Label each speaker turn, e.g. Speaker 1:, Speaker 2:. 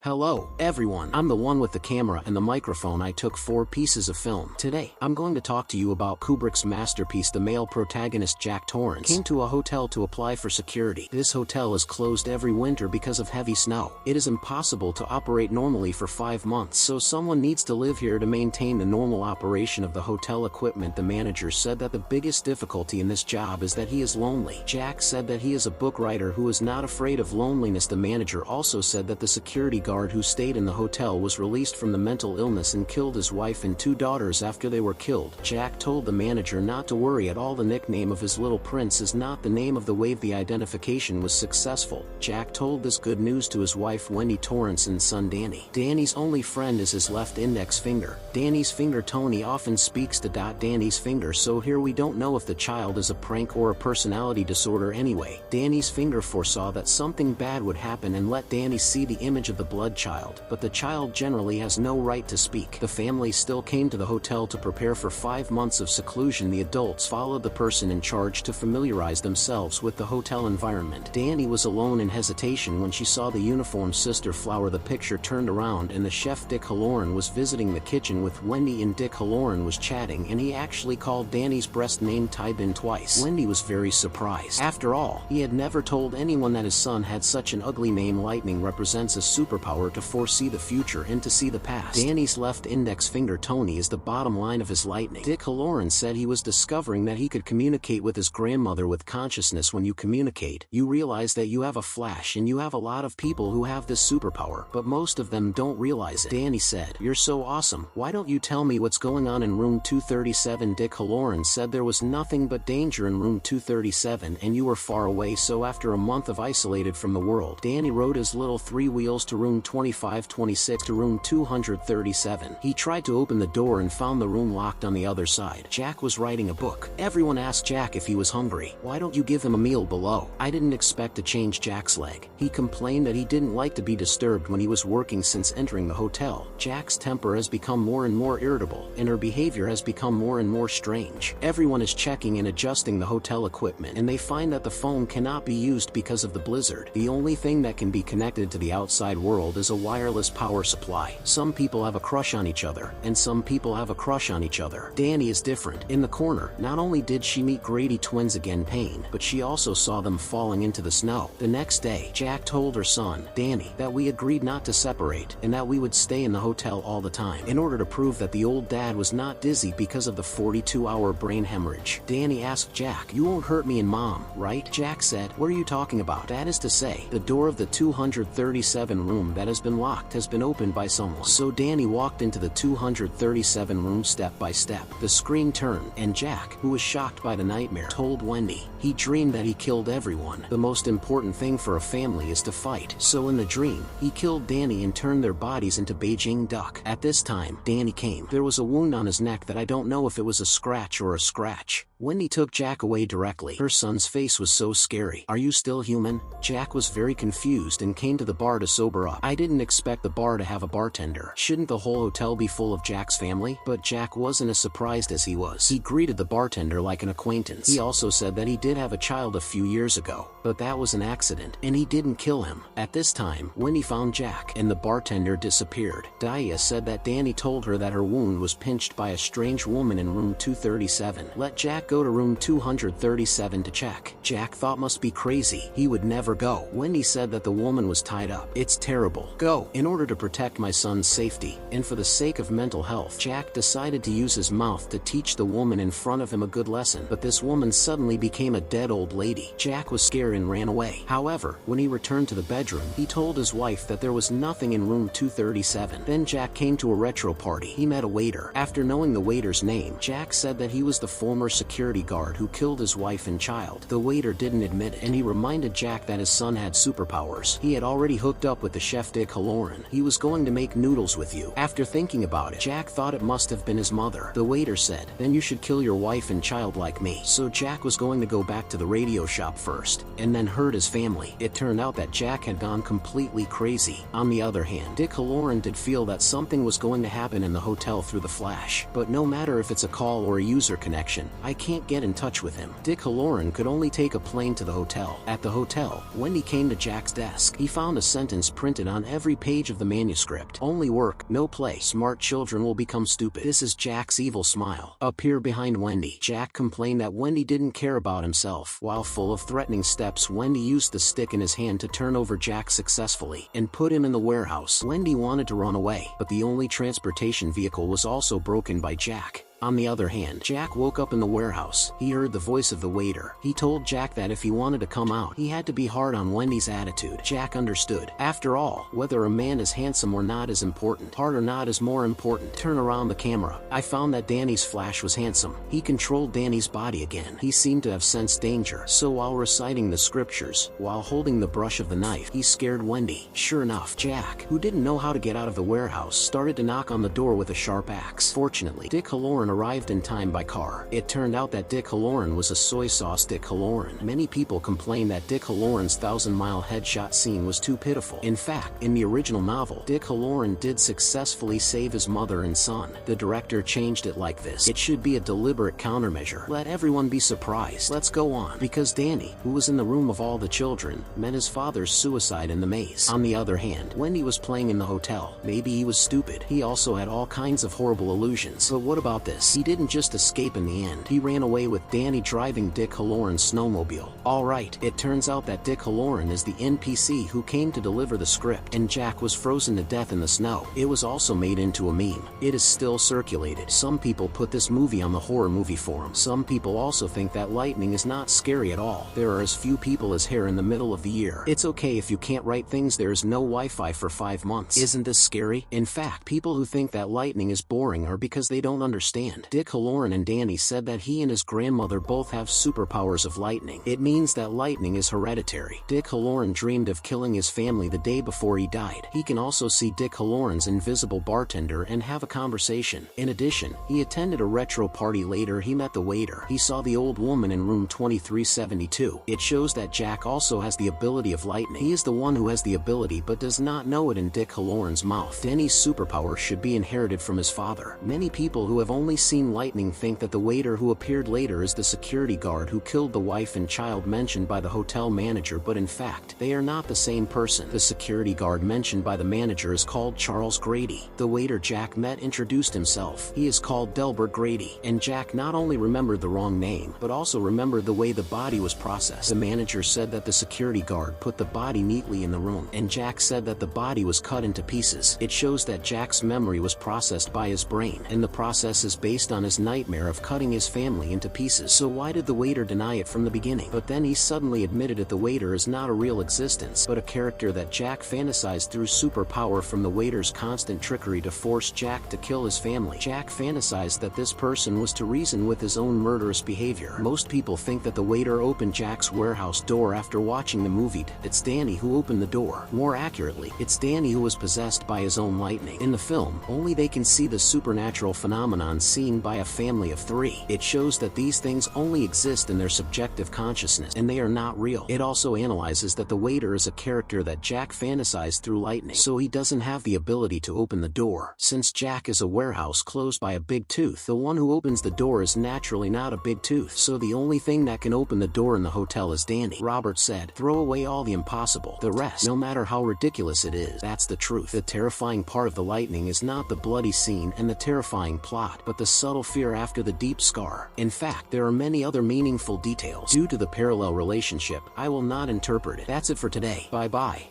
Speaker 1: Hello, everyone. I'm the one with the camera and the microphone. I took 4 pieces of film. Today, I'm going to talk to you about Kubrick's masterpiece. The male protagonist Jack Torrance came to a hotel to apply for security. This hotel is closed every winter because of heavy snow. It is impossible to operate normally for 5 months, so someone needs to live here to maintain the normal operation of the hotel equipment. The manager said that the biggest difficulty in this job is that he is lonely. Jack said that he is a book writer who is not afraid of loneliness. The manager also said that the security guard who stayed in the hotel was released from the mental illness and killed his wife and 2 daughters after they were killed. Jack told the manager not to worry at all. The nickname of his little prince is not the name of the wave. The identification was successful. Jack told this good news to his wife Wendy Torrance and son Danny. Danny's only friend is his left index finger. Danny's finger. Tony often speaks to Danny's finger, so here we don't know if the child is a prank or a personality disorder. Anyway, Danny's finger foresaw that something bad would happen and let Danny see the image of the blood child, but the child generally has no right to speak. The family still came to the hotel to prepare for 5 months of seclusion. The adults followed the person in charge to familiarize themselves with the hotel environment. Danny was alone in hesitation when she saw the uniformed Sister Flower. The picture turned around and the chef Dick Halloran was visiting the kitchen with Wendy, and Dick Halloran was chatting, and he actually called Danny's breast name Tybin twice. Wendy was very surprised. After all, he had never told anyone that his son had such an ugly name. Lightning represents a superpower to foresee the future and to see the past. Danny's left index finger Tony is the bottom line of his lightning. Dick Halloran said he was discovering that he could communicate with his grandmother with consciousness. When you communicate, you realize that you have a flash, and you have a lot of people who have this superpower, but most of them don't realize it. Danny said, "You're so awesome, why don't you tell me what's going on in room 237? Dick Halloran said there was nothing but danger in room 237 and you were far away. So after a month of isolated from the world, Danny rode his little 3 wheels to room 2526 to room 237. He tried to open the door and found the room locked on the other side. Jack was writing a book. Everyone asked Jack if he was hungry. Why don't you give him a meal below? I didn't expect to change Jack's leg. He complained that he didn't like to be disturbed when he was working. Since entering the hotel, Jack's temper has become more and more irritable, and her behavior has become more and more strange. Everyone is checking and adjusting the hotel equipment, and they find that the phone cannot be used because of the blizzard. The only thing that can be connected to the outside world is a wireless power supply. Some people have a crush on each other, and some people have a crush on each other. Danny is different. In the corner, not only did she meet Grady twins again, Payne, but she also saw them falling into the snow. The next day, Jack told her son, Danny, that we agreed not to separate, and that we would stay in the hotel all the time, in order to prove that the old dad was not dizzy because of the 42-hour brain hemorrhage. Danny asked Jack, "You won't hurt me and Mom, right?" Jack said, "What are you talking about?" That is to say, the door of the 237 room that has been locked has been opened by someone. So Danny walked into the 237 room step by step. The screen turned, and Jack, who was shocked by the nightmare, told Wendy he dreamed that he killed everyone. The most important thing for a family is to fight. So in the dream, he killed Danny and turned their bodies into Beijing duck. At this time, Danny came. There was a wound on his neck that I don't know if it was a scratch or a scratch. Wendy took Jack away directly. Her son's face was so scary. "Are you still human?" Jack was very confused and came to the bar to sober up. "I didn't expect the bar to have a bartender. Shouldn't the whole hotel be full of Jack's family?" But Jack wasn't as surprised as he was. He greeted the bartender like an acquaintance. He also said that he did have a child a few years ago, but that was an accident, and he didn't kill him. At this time, Wendy found Jack, and the bartender disappeared. Dia said that Danny told her that her wound was pinched by a strange woman in room 237. Let Jack go to room 237 to check. Jack thought must be crazy. He would never go. Wendy said that the woman was tied up. "It's terrible. Go." In order to protect my son's safety, and for the sake of mental health, Jack decided to use his mouth to teach the woman in front of him a good lesson. But this woman suddenly became a dead old lady. Jack was scared and ran away. However, when he returned to the bedroom, he told his wife that there was nothing in room 237. Then Jack came to a retro party. He met a waiter. After knowing the waiter's name, Jack said that he was the former security guard who killed his wife and child. The waiter didn't admit it, and he reminded Jack that his son had superpowers. He had already hooked up with the chef Dick Halloran. He was going to make noodles with you. After thinking about it, Jack thought it must have been his mother. The waiter said, "Then you should kill your wife and child like me." So Jack was going to go back to the radio shop first, and then hurt his family. It turned out that Jack had gone completely crazy. On the other hand, Dick Halloran did feel that something was going to happen in the hotel through the flash. But no matter if it's a call or a user connection, I can't get in touch with him. Dick Halloran could only take a plane to the hotel. At the hotel, Wendy came to Jack's desk. He found a sentence printed on on every page of the manuscript. Only work, no play. Smart children will become stupid. This is Jack's evil smile. Up here behind Wendy, Jack complained that Wendy didn't care about himself. While full of threatening steps, Wendy used the stick in his hand to turn over Jack successfully and put him in the warehouse. Wendy wanted to run away, but the only transportation vehicle was also broken by Jack. On the other hand, Jack woke up in the warehouse. He heard the voice of the waiter. He told Jack that if he wanted to come out, he had to be hard on Wendy's attitude. Jack understood. After all, whether a man is handsome or not is important. Hard or not is more important. Turn around the camera. I found that Danny's Flash was handsome. He controlled Danny's body again. He seemed to have sensed danger. So while reciting the scriptures, while holding the brush of the knife, he scared Wendy. Sure enough, Jack, who didn't know how to get out of the warehouse, started to knock on the door with a sharp axe. Fortunately, Dick Halloran arrived in time by car. It turned out that Dick Halloran was a soy sauce Dick Halloran. Many people complained that Dick Halloran's 1,000-mile headshot scene was too pitiful. In fact, in the original novel, Dick Halloran did successfully save his mother and son. The director changed it like this. It should be a deliberate countermeasure. Let everyone be surprised. Let's go on. Because Danny, who was in the room of all the children, met his father's suicide in the maze. On the other hand, Wendy was playing in the hotel. Maybe he was stupid. He also had all kinds of horrible illusions. But what about this? He didn't just escape in the end. He ran away with Danny driving Dick Halloran's snowmobile. Alright, it turns out that Dick Halloran is the NPC who came to deliver the script, and Jack was frozen to death in the snow. It was also made into a meme. It is still circulated. Some people put this movie on the horror movie forum. Some people also think that lightning is not scary at all. There are as few people as here in the middle of the year. It's okay if you can't write things. There is no Wi-Fi for 5 months. Isn't this scary? In fact, people who think that lightning is boring are because they don't understand. Dick Halloran and Danny said that he and his grandmother both have superpowers of lightning. It means that lightning is hereditary. Dick Halloran dreamed of killing his family the day before he died. He can also see Dick Halloran's invisible bartender and have a conversation. In addition, he attended a retro party. Later he met the waiter. He saw the old woman in room 2372. It shows that Jack also has the ability of lightning. He is the one who has the ability but does not know it in Dick Halloran's mouth. Danny's superpower should be inherited from his father. Many people who have only seen lightning think that the waiter who appeared later is the security guard who killed the wife and child mentioned by the hotel manager, but in fact, they are not the same person. The security guard mentioned by the manager is called Charles Grady. The waiter Jack met introduced himself. He is called Delbert Grady, and Jack not only remembered the wrong name, but also remembered the way the body was processed. The manager said that the security guard put the body neatly in the room, and Jack said that the body was cut into pieces. It shows that Jack's memory was processed by his brain, and the process is based on his nightmare of cutting his family into pieces. So why did the waiter deny it from the beginning? But then he suddenly admitted it. The waiter is not a real existence, but a character that Jack fantasized through superpower from the waiter's constant trickery to force Jack to kill his family. Jack fantasized that this person was to reason with his own murderous behavior. Most people think that the waiter opened Jack's warehouse door after watching the movie. It's Danny who opened the door. More accurately, it's Danny who was possessed by his own lightning. In the film, only they can see the supernatural phenomenon seen by a family of 3. It shows that these things only exist in their subjective consciousness, and they are not real. It also analyzes that the waiter is a character that Jack fantasized through lightning, so he doesn't have the ability to open the door. Since Jack is a warehouse closed by a big tooth, the one who opens the door is naturally not a big tooth, so the only thing that can open the door in the hotel is Danny. Robert said, "Throw away all the impossible. The rest, no matter how ridiculous it is, that's the truth." The terrifying part of the lightning is not the bloody scene and the terrifying plot, but the subtle fear after the deep scar. In fact, there are many other meaningful details. Due to the parallel relationship, I will not interpret it. That's it for today. Bye-bye.